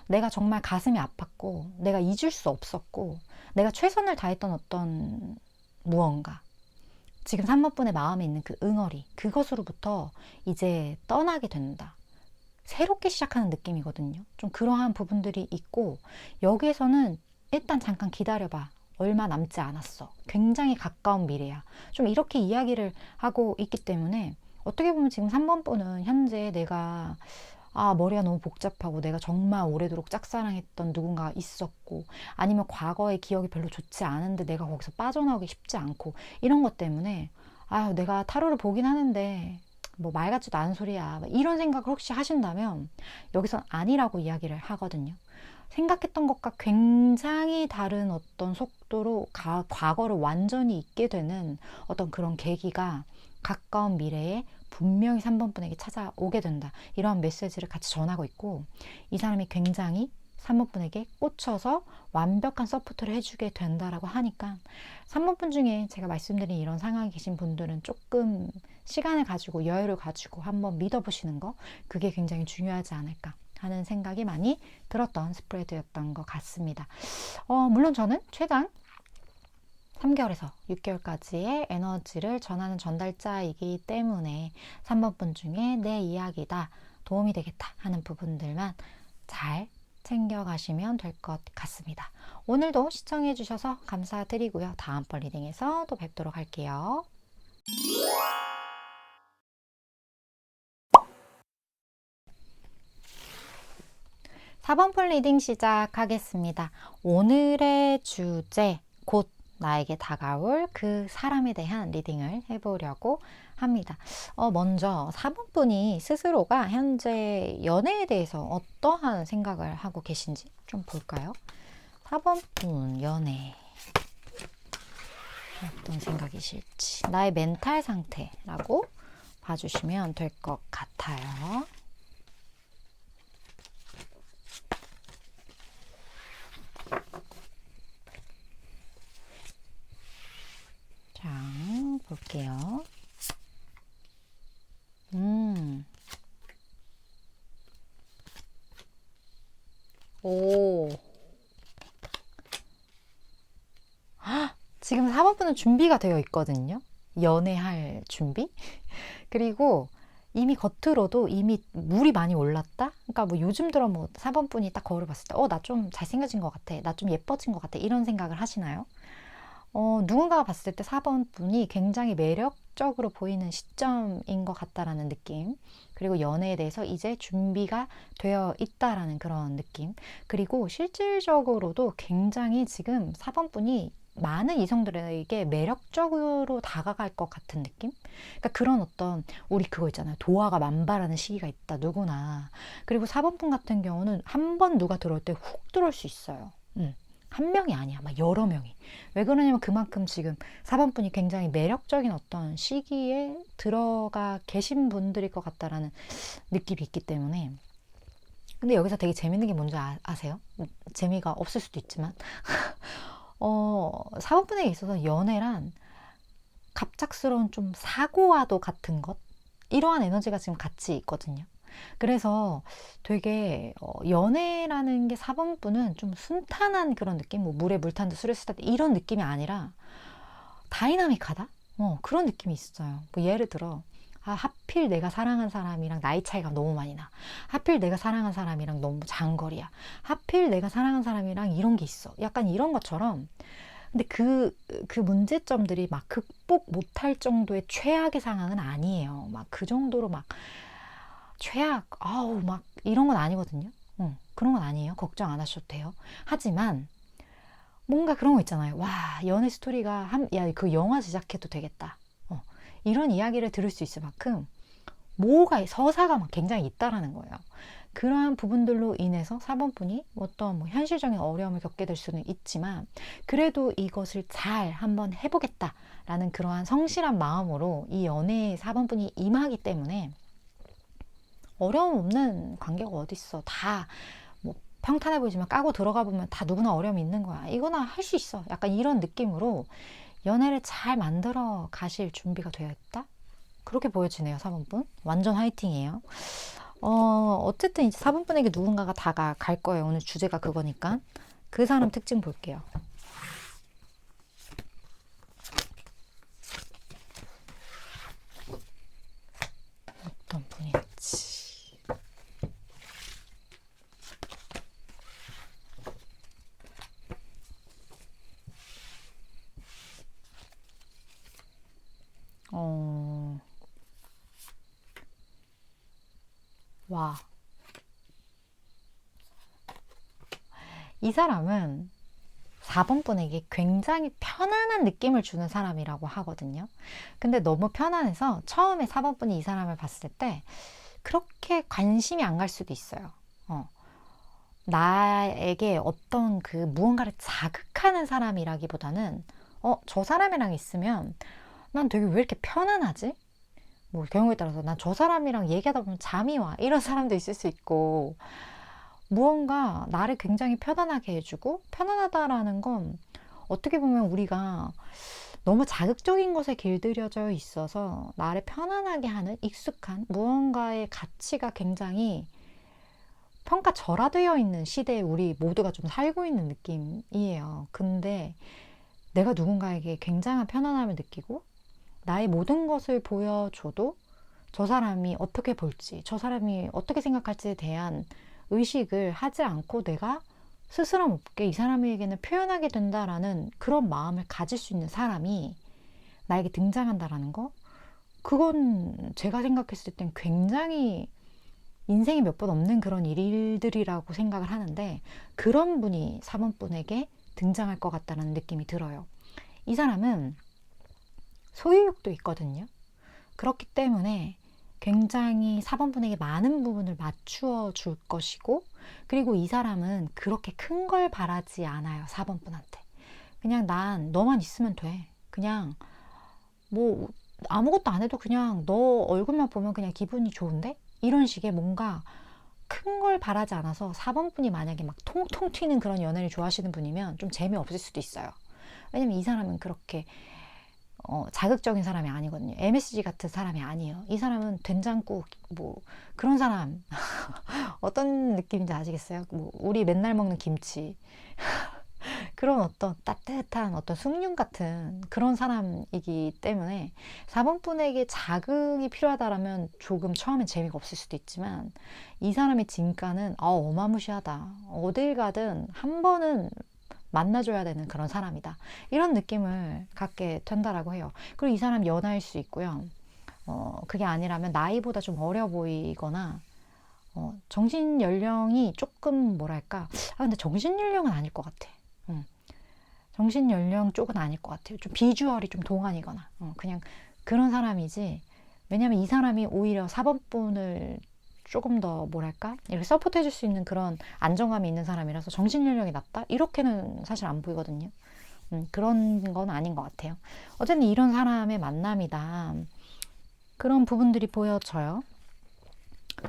내가 정말 가슴이 아팠고 내가 잊을 수 없었고 내가 최선을 다했던 어떤 무언가, 지금 3번 분의 마음에 있는 그 응어리, 그것으로부터 이제 떠나게 된다. 새롭게 시작하는 느낌이거든요. 좀 그러한 부분들이 있고, 여기에서는 일단 잠깐 기다려봐. 얼마 남지 않았어. 굉장히 가까운 미래야. 좀 이렇게 이야기를 하고 있기 때문에 어떻게 보면 지금 3번 분은 현재 내가 머리가 너무 복잡하고 내가 정말 오래도록 짝사랑했던 누군가가 있었고, 아니면 과거의 기억이 별로 좋지 않은데 내가 거기서 빠져나오기 쉽지 않고, 이런 것 때문에 내가 타로를 보긴 하는데 뭐 말 같지도 않은 소리야, 이런 생각을 혹시 하신다면 여기선 아니라고 이야기를 하거든요. 생각했던 것과 굉장히 다른 어떤 속도로 과거를 완전히 잊게 되는 어떤 그런 계기가 가까운 미래에 분명히 3번 분에게 찾아오게 된다. 이러한 메시지를 같이 전하고 있고, 이 사람이 굉장히 3번 분에게 꽂혀서 완벽한 서포트를 해주게 된다라고 하니까 3번 분 중에 제가 말씀드린 이런 상황에 계신 분들은 조금 시간을 가지고 여유를 가지고 한번 믿어보시는 거, 그게 굉장히 중요하지 않을까 하는 생각이 많이 들었던 스프레드였던 것 같습니다. 물론 저는 최장 3개월에서 6개월까지의 에너지를 전하는 전달자이기 때문에 3번 분 중에 내 이야기다, 도움이 되겠다 하는 부분들만 잘 챙겨가시면 될 것 같습니다. 오늘도 시청해 주셔서 감사드리고요. 다음번 리딩에서 또 뵙도록 할게요. 4번 분 리딩 시작하겠습니다. 오늘의 주제, 곧 나에게 다가올 그 사람에 대한 리딩을 해보려고 합니다. 먼저 4번 분이 스스로가 현재 연애에 대해서 어떠한 생각을 하고 계신지 좀 볼까요? 4번 분 연애 어떤 생각이실지, 나의 멘탈 상태라고 봐주시면 될 것 같아요. 자, 볼게요. 오. 지금 4번 분은 준비가 되어 있거든요. 연애할 준비? 그리고 이미 겉으로도 이미 물이 많이 올랐다? 그러니까 뭐 요즘 들어 뭐 4번 분이 딱 거울을 봤을 때 나 좀 잘생겨진 것 같아. 나 좀 예뻐진 것 같아. 이런 생각을 하시나요? 누군가가 봤을 때 4번 분이 굉장히 매력적으로 보이는 시점인 것 같다라는 느낌, 그리고 연애에 대해서 이제 준비가 되어 있다라는 그런 느낌, 그리고 실질적으로도 굉장히 지금 4번 분이 많은 이성들에게 매력적으로 다가갈 것 같은 느낌? 그러니까 그런 어떤, 우리 그거 있잖아요. 도화가 만발하는 시기가 있다, 누구나. 그리고 4번 분 같은 경우는 한 번 누가 들어올 때 훅 들어올 수 있어요. 한 명이 아니야. 막 여러 명이. 왜 그러냐면 그만큼 지금 4번 분이 굉장히 매력적인 어떤 시기에 들어가 계신 분들일 것 같다라는 느낌이 있기 때문에. 근데 여기서 되게 재밌는 게 뭔지 아세요? 재미가 없을 수도 있지만 4번 분에게 있어서 연애란 갑작스러운 좀 사고와도 같은 것, 이러한 에너지가 지금 같이 있거든요. 그래서 되게 연애라는 게 4번 분은 좀 순탄한 그런 느낌, 뭐 물에 물 탄 듯 술에 쓰다 이런 느낌이 아니라 다이나믹하다? 그런 느낌이 있어요. 뭐 예를 들어 하필 내가 사랑한 사람이랑 나이 차이가 너무 많이 나. 하필 내가 사랑한 사람이랑 너무 장거리야. 하필 내가 사랑한 사람이랑 이런 게 있어. 약간 이런 것처럼. 근데 그 문제점들이 막 극복 못할 정도의 최악의 상황은 아니에요. 막 그 정도로 막 최악, 막 이런 건 아니거든요. 그런 건 아니에요. 걱정 안 하셔도 돼요. 하지만 뭔가 그런 거 있잖아요. 와, 연애 스토리가 그 영화 제작해도 되겠다. 이런 이야기를 들을 수 있을 만큼 서사가 막 굉장히 있다라는 거예요. 그러한 부분들로 인해서 4번 분이 어떤 현실적인 어려움을 겪게 될 수는 있지만, 그래도 이것을 잘 한번 해보겠다라는 그러한 성실한 마음으로 이 연애에 4번 분이 임하기 때문에 어려움 없는 관계가 어딨어. 다 뭐 평탄해 보이지만 까고 들어가 보면 다 누구나 어려움이 있는 거야. 이거나 할 수 있어. 약간 이런 느낌으로 연애를 잘 만들어 가실 준비가 되어 있다? 그렇게 보여지네요, 4번분. 완전 화이팅이에요. 어쨌든 이제 4번분에게 누군가가 다가갈 거예요. 오늘 주제가 그거니까. 그 사람 특징 볼게요. 어떤 분일지. 와. 이 사람은 4번 분에게 굉장히 편안한 느낌을 주는 사람이라고 하거든요. 근데 너무 편안해서 처음에 4번 분이 이 사람을 봤을 때 그렇게 관심이 안 갈 수도 있어요. 나에게 어떤 그 무언가를 자극하는 사람이라기보다는 저 사람이랑 있으면 난 되게 왜 이렇게 편안하지? 뭐 경우에 따라서 난 저 사람이랑 얘기하다 보면 잠이 와. 이런 사람도 있을 수 있고 무언가 나를 굉장히 편안하게 해주고 편안하다라는 건 어떻게 보면 우리가 너무 자극적인 것에 길들여져 있어서 나를 편안하게 하는 익숙한 무언가의 가치가 굉장히 평가절하되어 있는 시대에 우리 모두가 좀 살고 있는 느낌이에요. 근데 내가 누군가에게 굉장한 편안함을 느끼고 나의 모든 것을 보여줘도 저 사람이 어떻게 볼지, 저 사람이 어떻게 생각할지에 대한 의식을 하지 않고 내가 스스럼 없게 이 사람에게는 표현하게 된다라는 그런 마음을 가질 수 있는 사람이 나에게 등장한다라는 거, 그건 제가 생각했을 땐 굉장히 인생이 몇 번 없는 그런 일들이라고 생각을 하는데 그런 분이 4번 분에게 등장할 것 같다는 느낌이 들어요. 이 사람은 소유욕도 있거든요. 그렇기 때문에 굉장히 4번 분에게 많은 부분을 맞추어 줄 것이고, 그리고 이 사람은 그렇게 큰 걸 바라지 않아요. 4번 분한테. 그냥 난 너만 있으면 돼. 그냥 뭐 아무것도 안 해도 그냥 너 얼굴만 보면 그냥 기분이 좋은데? 이런 식의 뭔가 큰 걸 바라지 않아서 4번 분이 만약에 막 통통 튀는 그런 연애를 좋아하시는 분이면 좀 재미없을 수도 있어요. 왜냐면 이 사람은 그렇게 자극적인 사람이 아니거든요. MSG 같은 사람이 아니에요. 이 사람은 된장국 뭐 그런 사람 어떤 느낌인지 아시겠어요? 뭐 우리 맨날 먹는 김치 그런 어떤 따뜻한 어떤 숭늉 같은 그런 사람이기 때문에 4번 분에게 자극이 필요하다라면 조금 처음엔 재미가 없을 수도 있지만 이 사람의 진가는 어마무시하다. 어딜 가든 한 번은 만나줘야 되는 그런 사람이다. 이런 느낌을 갖게 된다라고 해요. 그리고 이 사람 연하일 수 있고요. 그게 아니라면 나이보다 좀 어려 보이거나 정신 연령이 조금 뭐랄까 근데 정신 연령은 아닐 것 같아. 정신 연령 쪽은 아닐 것 같아요. 좀 비주얼이 좀 동안이거나 그냥 그런 사람이지. 왜냐면 이 사람이 오히려 4번 분을 조금 더 뭐랄까 이렇게 서포트 해줄 수 있는 그런 안정감이 있는 사람이라서 정신 연령이 낮다? 이렇게는 사실 안 보이거든요. 그런 건 아닌 것 같아요. 어쨌든 이런 사람의 만남이다. 그런 부분들이 보여져요.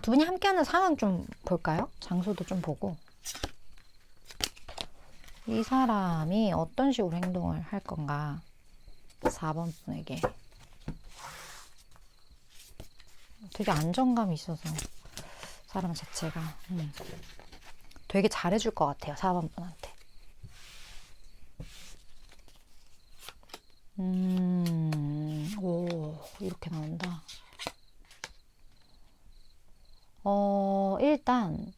두 분이 함께하는 상황 좀 볼까요? 장소도 좀 보고. 이 사람이 어떤 식으로 행동을 할 건가? 4번 분에게. 되게 안정감이 있어서 사람 자체가 되게 잘해줄 것 같아요. 4번 분한테. 오, 이렇게 나온다. 일단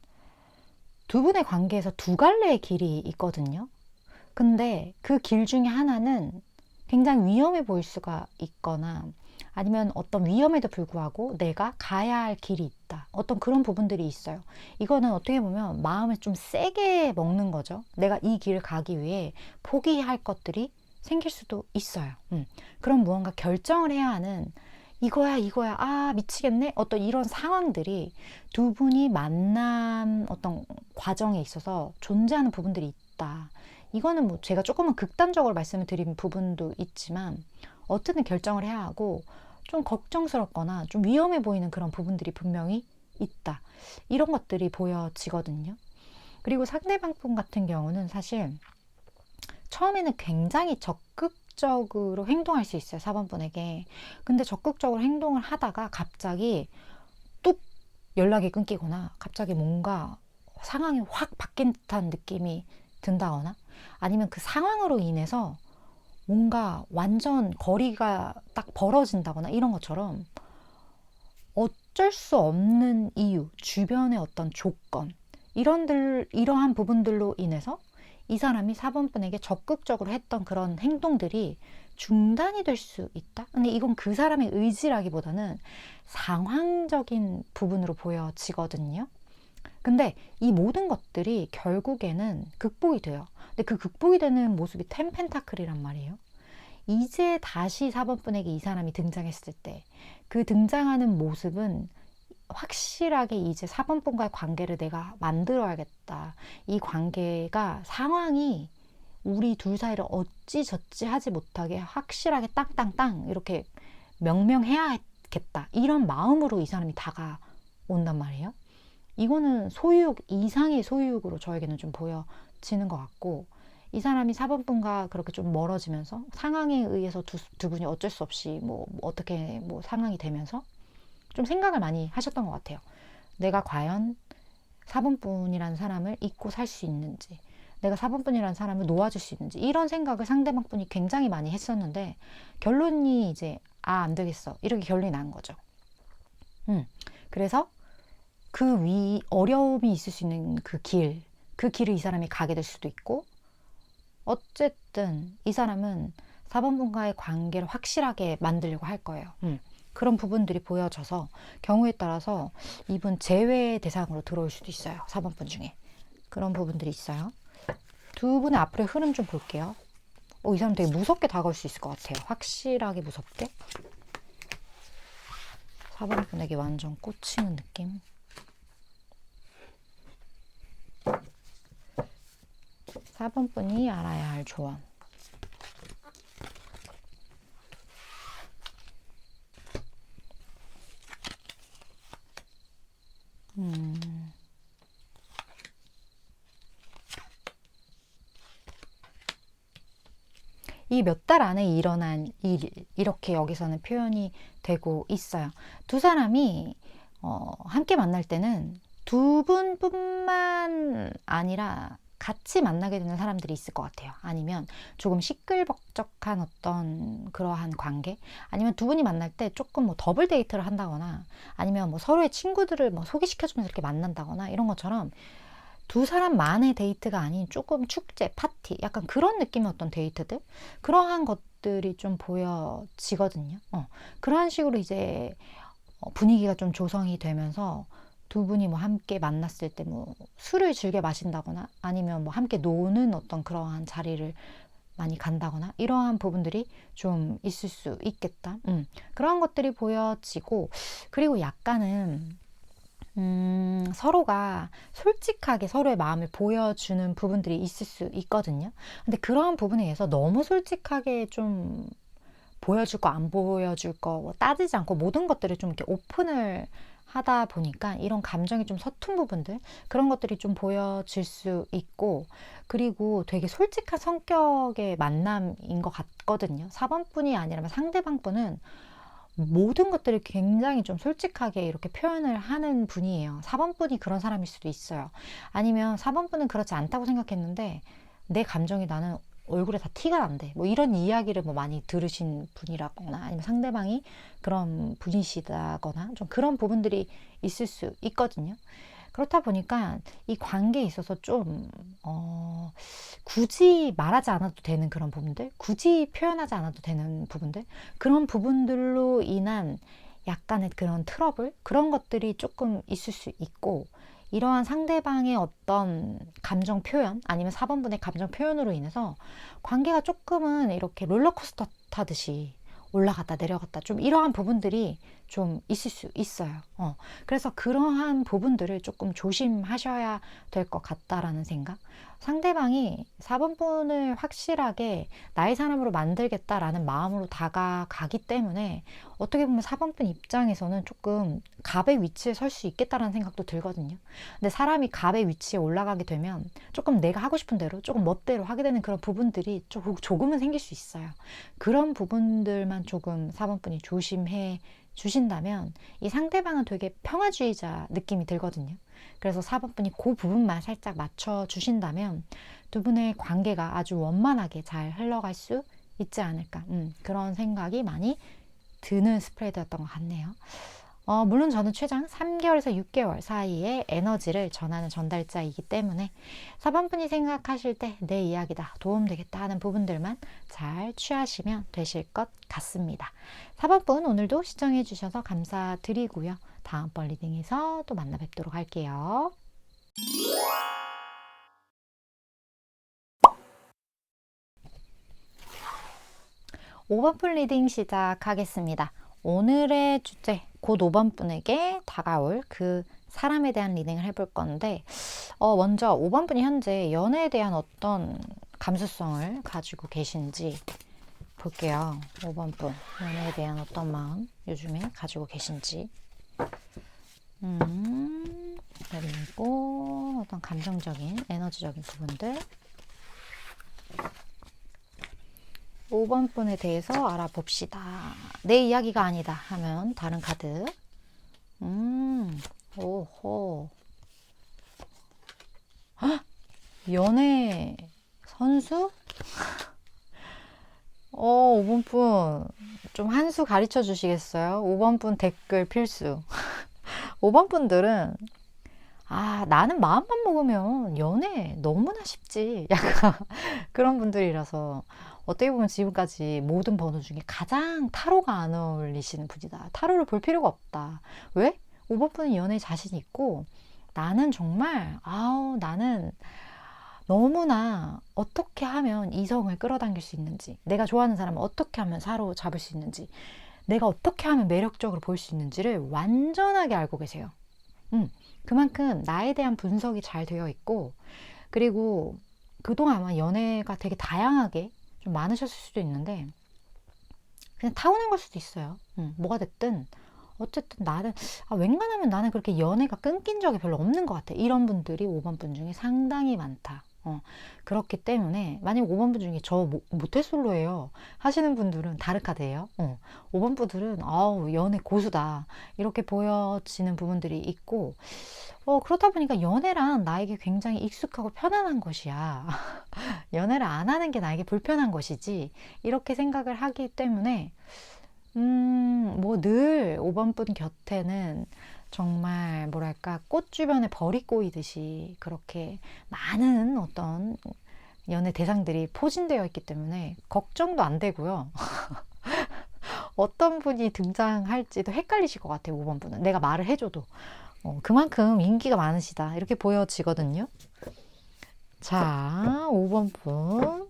두 분의 관계에서 두 갈래의 길이 있거든요. 근데 그 길 중에 하나는 굉장히 위험해 보일 수가 있거나 아니면 어떤 위험에도 불구하고 내가 가야 할 길이 있다. 어떤 그런 부분들이 있어요. 이거는 어떻게 보면 마음을 좀 세게 먹는 거죠. 내가 이 길을 가기 위해 포기할 것들이 생길 수도 있어요. 그럼 무언가 결정을 해야 하는 이거야, 아, 미치겠네? 어떤 이런 상황들이 두 분이 만남 어떤 과정에 있어서 존재하는 부분들이 있다. 이거는 뭐 제가 조금은 극단적으로 말씀을 드린 부분도 있지만 어쨌든 결정을 해야 하고 좀 걱정스럽거나 좀 위험해 보이는 그런 부분들이 분명히 있다. 이런 것들이 보여지거든요. 그리고 상대방 분 같은 경우는 사실 처음에는 굉장히 적극적으로 행동할 수 있어요. 4번 분에게. 근데 적극적으로 행동을 하다가 갑자기 뚝 연락이 끊기거나 갑자기 뭔가 상황이 확 바뀐 듯한 느낌이 든다거나 아니면 그 상황으로 인해서 뭔가 완전 거리가 딱 벌어진다거나 이런 것처럼 어쩔 수 없는 이유, 주변의 어떤 조건, 이러한 부분들로 인해서 이 사람이 4번 분에게 적극적으로 했던 그런 행동들이 중단이 될 수 있다? 근데 이건 그 사람의 의지라기보다는 상황적인 부분으로 보여지거든요. 근데 이 모든 것들이 결국에는 극복이 돼요. 근데 그 극복이 되는 모습이 텐 펜타클이란 말이에요. 이제 다시 4번 분에게 이 사람이 등장했을 때 그 등장하는 모습은 확실하게 이제 4번 분과의 관계를 내가 만들어야겠다. 이 관계가 상황이 우리 둘 사이를 어찌저찌 하지 못하게 확실하게 땅땅땅 이렇게 명명해야겠다. 이런 마음으로 이 사람이 다가온단 말이에요. 이거는 소유욕 이상의 소유욕으로 저에게는 좀 보여지는 것 같고 이 사람이 4번 분과 그렇게 좀 멀어지면서 상황에 의해서 두 분이 어쩔 수 없이 뭐 어떻게 뭐 상황이 되면서 좀 생각을 많이 하셨던 것 같아요. 내가 과연 4번 분이라는 사람을 잊고 살 수 있는지, 내가 4번 분이라는 사람을 놓아줄 수 있는지 이런 생각을 상대방 분이 굉장히 많이 했었는데 결론이 이제 안 되겠어 이렇게 결론이 난 거죠. 그래서 그 어려움이 있을 수 있는 그 길을 이 사람이 가게 될 수도 있고 어쨌든 이 사람은 4번 분과의 관계를 확실하게 만들려고 할 거예요. 그런 부분들이 보여져서 경우에 따라서 이분 제외 대상으로 들어올 수도 있어요. 4번 분 중에. 그런 부분들이 있어요. 두 분의 앞으로의 흐름 좀 볼게요. 이 사람 되게 무섭게 다가올 수 있을 것 같아요. 확실하게 무섭게. 4번 분에게 완전 꽂히는 느낌. 4번 분이 알아야 할 조언. 이 몇 달 안에 일어난 일, 이렇게 여기서는 표현이 되고 있어요. 두 사람이 함께 만날 때는 두 분뿐만 아니라 같이 만나게 되는 사람들이 있을 것 같아요. 아니면 조금 시끌벅적한 어떤 그러한 관계, 아니면 두 분이 만날 때 조금 뭐 더블 데이트를 한다거나, 아니면 뭐 서로의 친구들을 뭐 소개시켜주면서 이렇게 만난다거나 이런 것처럼 두 사람만의 데이트가 아닌 조금 축제, 파티, 약간 그런 느낌의 어떤 데이트들, 그러한 것들이 좀 보여지거든요. 그러한 식으로 이제 분위기가 좀 조성이 되면서 두 분이 뭐 함께 만났을 때 뭐 술을 즐겨 마신다거나 아니면 뭐 함께 노는 어떤 그러한 자리를 많이 간다거나 이러한 부분들이 좀 있을 수 있겠다. 그러한 것들이 보여지고, 그리고 약간은 서로가 솔직하게 서로의 마음을 보여주는 부분들이 있을 수 있거든요. 근데 그러한 부분에 의해서 너무 솔직하게 좀 보여줄 거 안 보여줄 거뭐 따지지 않고 모든 것들을 좀 이렇게 오픈을 하다 보니까 이런 감정이 좀 서툰 부분들, 그런 것들이 좀 보여질 수 있고, 그리고 되게 솔직한 성격의 만남인 것 같거든요. 4번 분이 아니라면 상대방 분은 모든 것들을 굉장히 좀 솔직하게 이렇게 표현을 하는 분이에요. 4번 분이 그런 사람일 수도 있어요. 아니면 4번 분은 그렇지 않다고 생각했는데 내 감정이 나는 얼굴에 다 티가 난대. 뭐 이런 이야기를 뭐 많이 들으신 분이라거나 아니면 상대방이 그런 분이시다거나 좀 그런 부분들이 있을 수 있거든요. 그렇다 보니까 이 관계에 있어서 좀 굳이 말하지 않아도 되는 그런 부분들, 굳이 표현하지 않아도 되는 부분들, 그런 부분들로 인한 약간의 그런 트러블, 그런 것들이 조금 있을 수 있고, 이러한 상대방의 어떤 감정 표현 아니면 4번 분의 감정 표현으로 인해서 관계가 조금은 이렇게 롤러코스터 타듯이 올라갔다 내려갔다 좀 이러한 부분들이 좀 있을 수 있어요. 그래서 그러한 부분들을 조금 조심하셔야 될 것 같다라는 생각. 상대방이 4번 분을 확실하게 나의 사람으로 만들겠다라는 마음으로 다가가기 때문에 어떻게 보면 4번 분 입장에서는 조금 갑의 위치에 설 수 있겠다라는 생각도 들거든요. 근데 사람이 갑의 위치에 올라가게 되면 조금 내가 하고 싶은 대로 조금 멋대로 하게 되는 그런 부분들이 조금은 생길 수 있어요. 그런 부분들만 조금 4번 분이 조심해 주신다면 이 상대방은 되게 평화주의자 느낌이 들거든요. 그래서 4번 분이 그 부분만 살짝 맞춰 주신다면 두 분의 관계가 아주 원만하게 잘 흘러갈 수 있지 않을까. 그런 생각이 많이 드는 스프레드였던 것 같네요. 물론 저는 최장 3개월에서 6개월 사이의 에너지를 전하는 전달자이기 때문에 4번 분이 생각하실 때 내 이야기다, 도움되겠다 하는 부분들만 잘 취하시면 되실 것 같습니다. 4번 분 오늘도 시청해 주셔서 감사드리고요. 다음번 리딩에서 또 만나 뵙도록 할게요. 5번 분 리딩 시작하겠습니다. 오늘의 주제, 곧 5번 분에게 다가올 그 사람에 대한 리딩을 해볼 건데 먼저 5번 분이 현재 연애에 대한 어떤 감수성을 가지고 계신지 볼게요. 5번 분, 연애에 대한 어떤 마음 요즘에 가지고 계신지. 그리고 어떤 감정적인, 에너지적인 부분들. 5번 분에 대해서 알아봅시다. 내 이야기가 아니다 하면 다른 카드. 오호. 헉! 연애 선수? 5번 분. 좀 한 수 가르쳐 주시겠어요? 5번 분 댓글 필수. 5번 분들은 나는 마음만 먹으면 연애 너무나 쉽지. 약간 그런 분들이라서 어떻게 보면 지금까지 모든 번호 중에 가장 타로가 안 어울리시는 분이다. 타로를 볼 필요가 없다. 왜? 5번 분은 연애에 자신이 있고 나는 정말 나는 너무나 어떻게 하면 이성을 끌어당길 수 있는지, 내가 좋아하는 사람을 어떻게 하면 사로잡을 수 있는지, 내가 어떻게 하면 매력적으로 보일 수 있는지를 완전하게 알고 계세요. 그만큼 나에 대한 분석이 잘 되어 있고, 그리고 그동안 아마 연애가 되게 다양하게 좀 많으셨을 수도 있는데 그냥 타고난 걸 수도 있어요. 뭐가 됐든 어쨌든 나는 웬간하면 나는 그렇게 연애가 끊긴 적이 별로 없는 것 같아. 이런 분들이 5번 분 중에 상당히 많다. 그렇기 때문에 만약 5번 분 중에 저 모태솔로예요 하시는 분들은 다른 카드예요. 5번 분들은 연애 고수다 이렇게 보여지는 부분들이 있고 그렇다 보니까 연애란 나에게 굉장히 익숙하고 편안한 것이야. 연애를 안 하는 게 나에게 불편한 것이지 이렇게 생각을 하기 때문에 뭐 늘 5번 분 곁에는 정말 뭐랄까 꽃 주변에 벌이 꼬이듯이 그렇게 많은 어떤 연애 대상들이 포진되어 있기 때문에 걱정도 안 되고요. 어떤 분이 등장할지도 헷갈리실 것 같아요. 5번 분은 내가 말을 해줘도 그만큼 인기가 많으시다 이렇게 보여지거든요. 자, 5번 분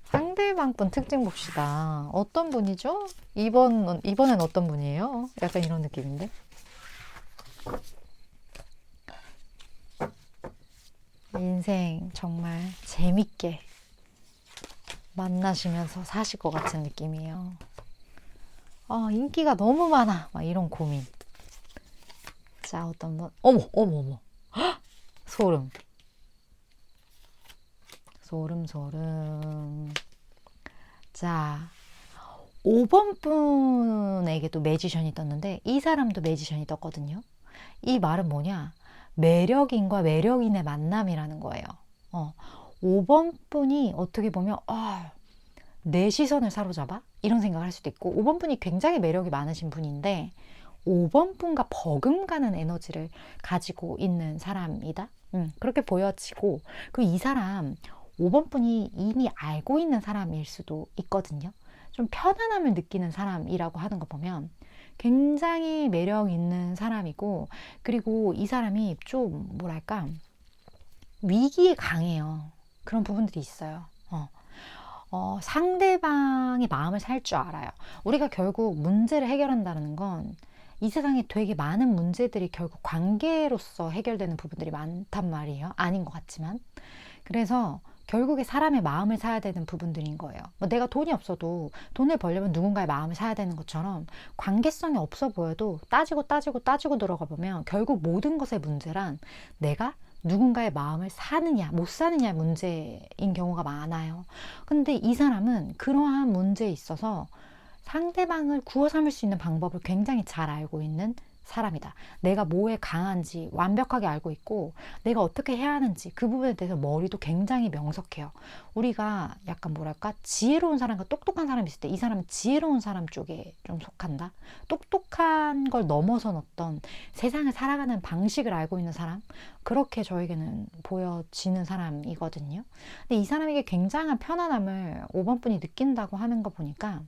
상대방 분 특징 봅시다. 어떤 분이죠? 이번엔 어떤 분이에요? 약간 이런 느낌인데. 인생 정말 재밌게 만나시면서 사실 것 같은 느낌이에요. 인기가 너무 많아. 막 이런 고민. 자, 어떤 분. 어머. 헉! 소름. 자, 5번 분에게도 매지션이 떴는데 이 사람도 매지션이 떴거든요. 이 말은 뭐냐? 매력인과 매력인의 만남이라는 거예요. 5번 분이 어떻게 보면 내 시선을 사로잡아? 이런 생각을 할 수도 있고 5번 분이 굉장히 매력이 많으신 분인데 5번 분과 버금가는 에너지를 가지고 있는 사람이다. 그렇게 보여지고 이 사람 5번 분이 이미 알고 있는 사람일 수도 있거든요. 좀 편안함을 느끼는 사람이라고 하는 거 보면 굉장히 매력 있는 사람이고 그리고 이 사람이 좀 뭐랄까 위기에 강해요. 그런 부분들이 있어요. 상대방의 마음을 살 줄 알아요. 우리가 결국 문제를 해결한다는 건 이 세상에 되게 많은 문제들이 결국 관계로서 해결되는 부분들이 많단 말이에요. 아닌 것 같지만. 그래서 결국에 사람의 마음을 사야 되는 부분들인 거예요. 뭐 내가 돈이 없어도 돈을 벌려면 누군가의 마음을 사야 되는 것처럼 관계성이 없어 보여도 따지고 들어가 보면 결국 모든 것의 문제란 내가 누군가의 마음을 사느냐 못 사느냐 문제인 경우가 많아요. 근데 이 사람은 그러한 문제에 있어서 상대방을 구워 삼을 수 있는 방법을 굉장히 잘 알고 있는 사람이다. 내가 뭐에 강한지 완벽하게 알고 있고 내가 어떻게 해야 하는지 그 부분에 대해서 머리도 굉장히 명석해요. 우리가 약간 뭐랄까 지혜로운 사람과 똑똑한 사람이 있을 때 이 사람은 지혜로운 사람 쪽에 좀 속한다. 똑똑한 걸 넘어선 어떤 세상을 살아가는 방식을 알고 있는 사람, 그렇게 저에게는 보여지는 사람이거든요. 근데 이 사람에게 굉장한 편안함을 5번 분이 느낀다고 하는 거 보니까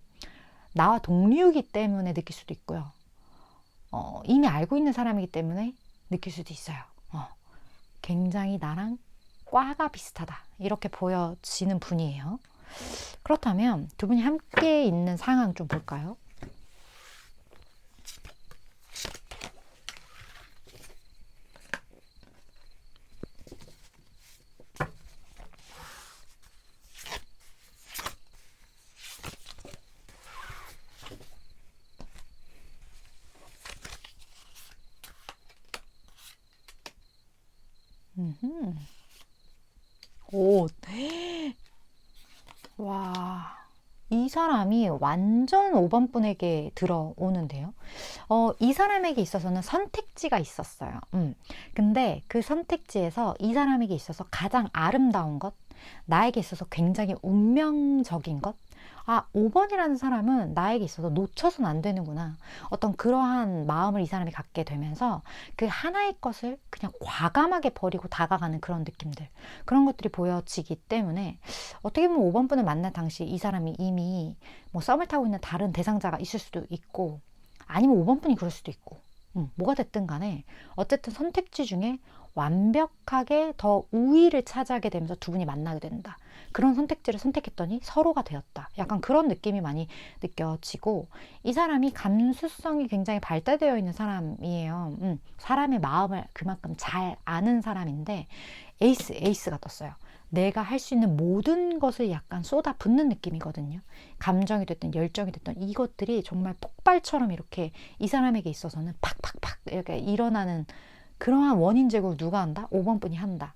나와 동료이기 때문에 느낄 수도 있고요. 이미 알고 있는 사람이기 때문에 느낄 수도 있어요. 굉장히 나랑 과가 비슷하다. 이렇게 보여지는 분이에요. 그렇다면 두 분이 함께 있는 상황 좀 볼까요? 오, 와, 이 사람이 완전 5번 분에게 들어오는데요. 이 사람에게 있어서는 선택지가 있었어요. 근데 그 선택지에서 이 사람에게 있어서 가장 아름다운 것, 나에게 있어서 굉장히 운명적인 것, 5번이라는 사람은 나에게 있어서 놓쳐서는 안 되는구나. 어떤 그러한 마음을 이 사람이 갖게 되면서 그 하나의 것을 그냥 과감하게 버리고 다가가는 그런 느낌들. 그런 것들이 보여지기 때문에 어떻게 보면 5번 분을 만날 당시 이 사람이 이미 뭐 썸을 타고 있는 다른 대상자가 있을 수도 있고 아니면 5번 분이 그럴 수도 있고 뭐가 됐든 간에 어쨌든 선택지 중에 완벽하게 더 우위를 차지하게 되면서 두 분이 만나게 된다. 그런 선택지를 선택했더니 서로가 되었다. 약간 그런 느낌이 많이 느껴지고 이 사람이 감수성이 굉장히 발달되어 있는 사람이에요. 사람의 마음을 그만큼 잘 아는 사람인데 에이스가 떴어요. 내가 할 수 있는 모든 것을 약간 쏟아붓는 느낌이거든요. 감정이 됐든 열정이 됐든 이것들이 정말 폭발처럼 이렇게 이 사람에게 있어서는 팍팍팍 이렇게 일어나는 그러한 원인 제공을 누가 한다? 5번 분이 한다.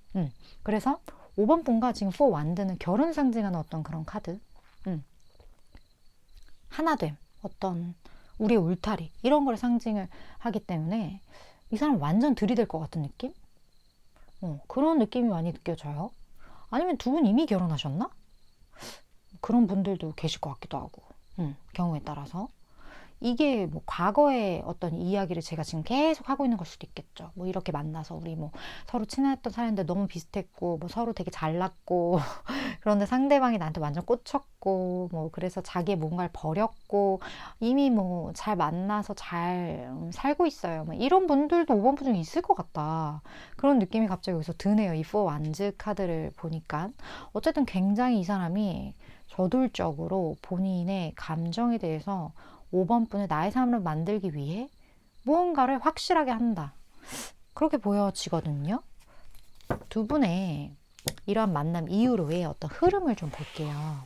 그래서 5번 분과 지금 4 완드는 결혼 상징하는 어떤 그런 카드. 하나됨, 어떤 우리의 울타리 이런 걸 상징을 하기 때문에 이 사람 완전 들이댈 것 같은 느낌? 그런 느낌이 많이 느껴져요. 아니면 두 분 이미 결혼하셨나? 그런 분들도 계실 것 같기도 하고, 경우에 따라서. 이게 뭐 과거의 어떤 이야기를 제가 지금 계속 하고 있는 걸 수도 있겠죠. 뭐 이렇게 만나서 우리 뭐 서로 친했던 사이인데 너무 비슷했고, 뭐 서로 되게 잘났고, 그런데 상대방이 나한테 완전 꽂혔고, 뭐 그래서 자기의 뭔가를 버렸고, 이미 뭐 잘 만나서 잘 살고 있어요. 뭐 이런 분들도 5번 분 중에 있을 것 같다. 그런 느낌이 갑자기 여기서 드네요. 이 4 완즈 카드를 보니까. 어쨌든 굉장히 이 사람이 저돌적으로 본인의 감정에 대해서 5번 분을 나의 삶으로 만들기 위해 무언가를 확실하게 한다. 그렇게 보여지거든요. 두 분의 이러한 만남 이후로의 어떤 흐름을 좀 볼게요.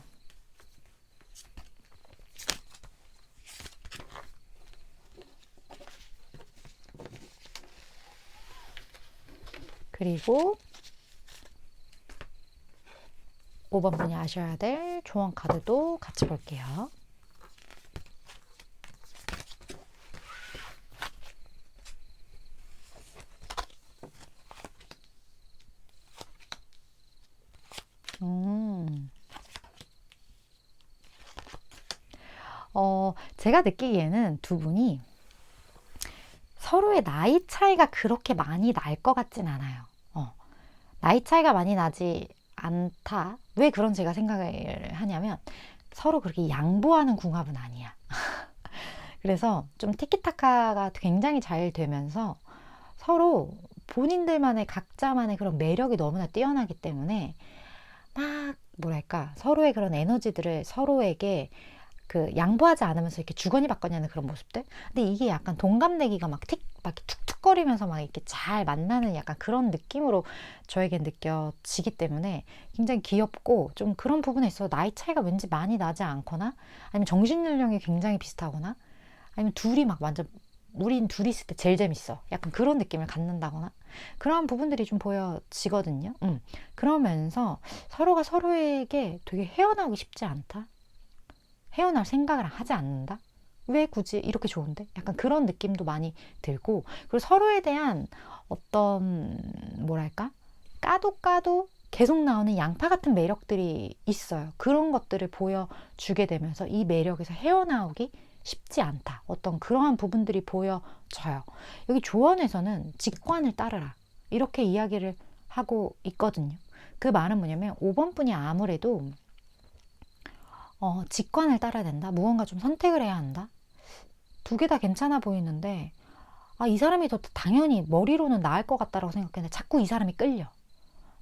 그리고 5번 분이 아셔야 될 조언 카드도 같이 볼게요. 제가 느끼기에는 두 분이 서로의 나이 차이가 그렇게 많이 날 것 같진 않아요. 나이 차이가 많이 나지 않다. 왜 그런 제가 생각을 하냐면 서로 그렇게 양보하는 궁합은 아니야. 그래서 좀 티키타카가 굉장히 잘 되면서 서로 본인들만의 각자만의 그런 매력이 너무나 뛰어나기 때문에 막 뭐랄까 서로의 그런 에너지들을 서로에게 그 양보하지 않으면서 이렇게 주거니 받거니 하는 그런 모습들. 근데 이게 약간 동갑내기가 막 이렇게 툭툭거리면서 막 이렇게 잘 만나는 약간 그런 느낌으로 저에겐 느껴지기 때문에 굉장히 귀엽고, 좀 그런 부분에 있어서 나이 차이가 왠지 많이 나지 않거나, 아니면 정신 연령이 굉장히 비슷하거나, 아니면 둘이 막 완전 우린 둘이 있을 때 제일 재밌어, 약간 그런 느낌을 갖는다거나, 그런 부분들이 좀 보여지거든요. 그러면서 서로가 서로에게 되게 헤어나오기 쉽지 않다, 헤어날 생각을 하지 않는다, 왜 굳이 이렇게 좋은데, 약간 그런 느낌도 많이 들고, 그리고 서로에 대한 어떤, 뭐랄까, 까도 계속 나오는 양파 같은 매력들이 있어요. 그런 것들을 보여주게 되면서 이 매력에서 헤어나오기 쉽지 않다, 어떤 그러한 부분들이 보여져요. 여기 조언에서는 직관을 따르라, 이렇게 이야기를 하고 있거든요. 그 말은 뭐냐면 5번 분이 아무래도 직관을 따라야 된다, 무언가 좀 선택을 해야 한다, 두 개 다 괜찮아 보이는데, 아, 이 사람이 더 당연히 머리로는 나을 것 같다라고 생각했는데 자꾸 이 사람이 끌려.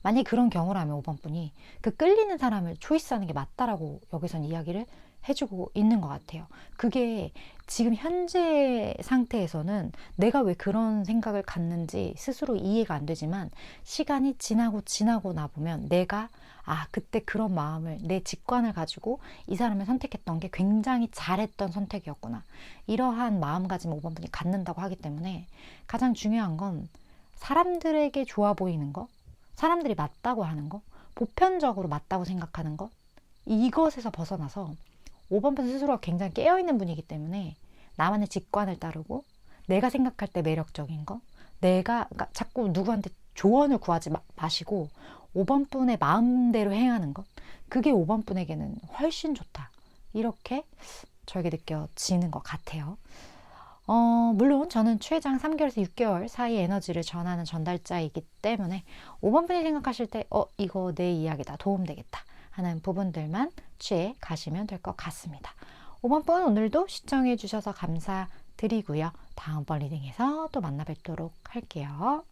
만약에 그런 경우라면 5번 분이 그 끌리는 사람을 초이스하는 게 맞다라고 여기선 이야기를 해주고 있는 것 같아요. 그게 지금 현재 상태에서는 내가 왜 그런 생각을 갖는지 스스로 이해가 안 되지만, 시간이 지나고 나보면 내가, 아, 그때 그런 마음을, 내 직관을 가지고 이 사람을 선택했던 게 굉장히 잘했던 선택이었구나, 이러한 마음가짐 5번 분이 갖는다고 하기 때문에, 가장 중요한 건 사람들에게 좋아 보이는 거, 사람들이 맞다고 하는 거, 보편적으로 맞다고 생각하는 것, 이것에서 벗어나서 5번 분 스스로가 굉장히 깨어있는 분이기 때문에 나만의 직관을 따르고, 내가 생각할 때 매력적인 거, 그러니까 자꾸 누구한테 조언을 구하지 마시고 5번 분의 마음대로 행하는 것, 그게 5번 분에게는 훨씬 좋다, 이렇게 저에게 느껴지는 것 같아요. 물론 저는 최장 3개월에서 6개월 사이 에너지를 전하는 전달자이기 때문에 5번 분이 생각하실 때 이거 내 이야기다, 도움되겠다 하는 부분들만 취해 가시면 될 것 같습니다. 5번 분 오늘도 시청해 주셔서 감사드리고요. 다음번 리딩에서 또 만나 뵙도록 할게요.